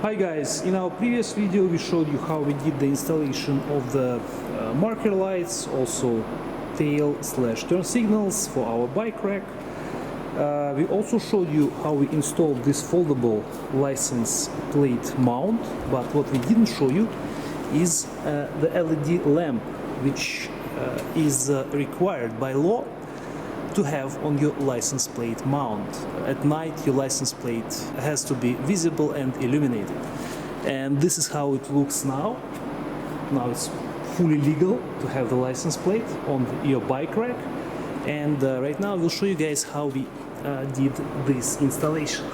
Hi guys, in our previous video we showed you how we did the installation of the marker lights, also tail/turn signals for our bike rack. We also showed you how we installed this foldable license plate mount, but what we didn't show you is the LED lamp, which is required by law to have on your license plate mount. At night your license plate has to be visible and illuminated, and this is how it looks now. Now it's fully legal to have the license plate on your bike rack, and right now we'll show you guys how we did this installation.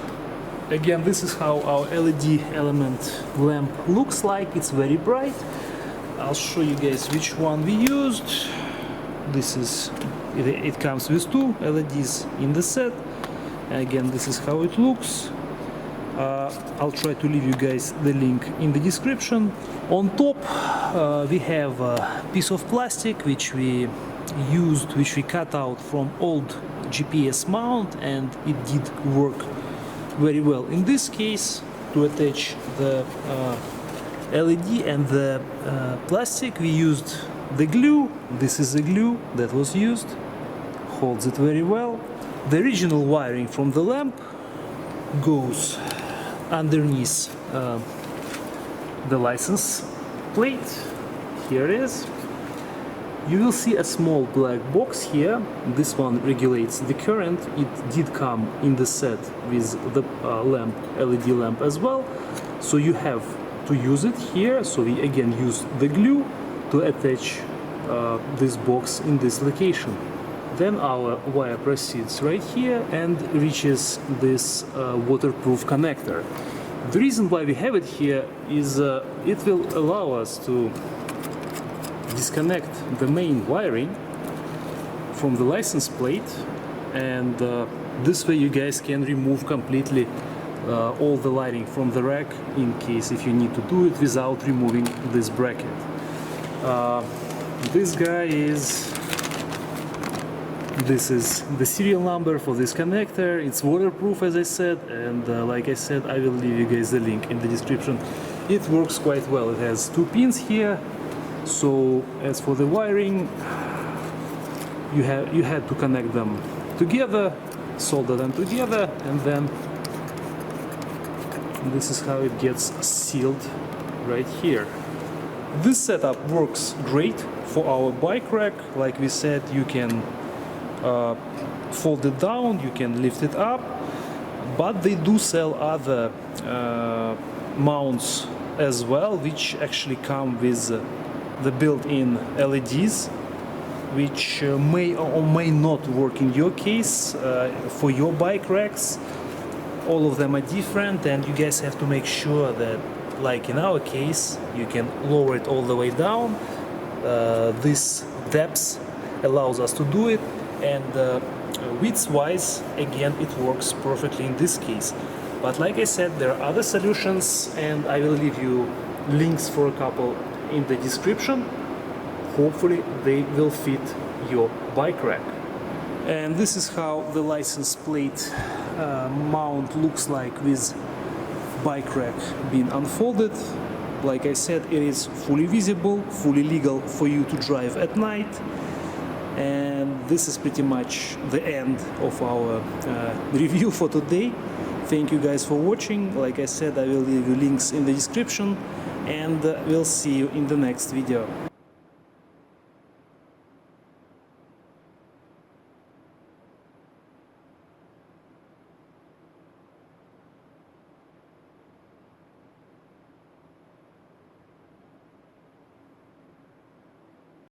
Again, this is how our LED element lamp looks like. It's very bright. I'll show you guys which one we used. It comes with two LEDs in the set. Again, this is how it looks. I'll try to leave you guys the link in the description. On top we have a piece of plastic which we cut out from old GPS mount, and it did work very well in this case to attach the LED and the plastic. We used the glue. This is the glue that was used, holds it very well. The original wiring from the lamp goes underneath the license plate. Here it is. You will see a small black box here. This one regulates the current. It did come in the set with the LED lamp as well, so you have to use it here. So we again use the glue to attach this box in this location. Then our wire proceeds right here and reaches this waterproof connector. The reason why we have it here is it will allow us to disconnect the main wiring from the license plate, and this way you guys can remove completely all the lighting from the rack in case if you need to do it without removing this bracket. This is the serial number for this connector. It's waterproof, as I said, and like I said, I will leave you guys the link in the description. It works quite well. It has two pins here. So as for the wiring, you had to connect them together, solder them together, and then this is how it gets sealed right here. This setup works great for our bike rack. Like we said, you can fold it down, you can lift it up, but they do sell other mounts as well, which actually come with the built-in LEDs, which may or may not work in your case for your bike racks. All of them are different, and you guys have to make sure that, like in our case, you can lower it all the way down. This depth allows us to do it, and width-wise, again, it works perfectly in this case. But like I said, there are other solutions, and I will leave you links for a couple in the description. Hopefully they will fit your bike rack. And this is how the license plate mount looks like with bike rack being unfolded. Like I said, it is fully visible, fully legal for you to drive at night. And this is pretty much the end of our review for today. Thank you guys for watching. Like I said, I will leave you links in the description, and we'll see you in the next video.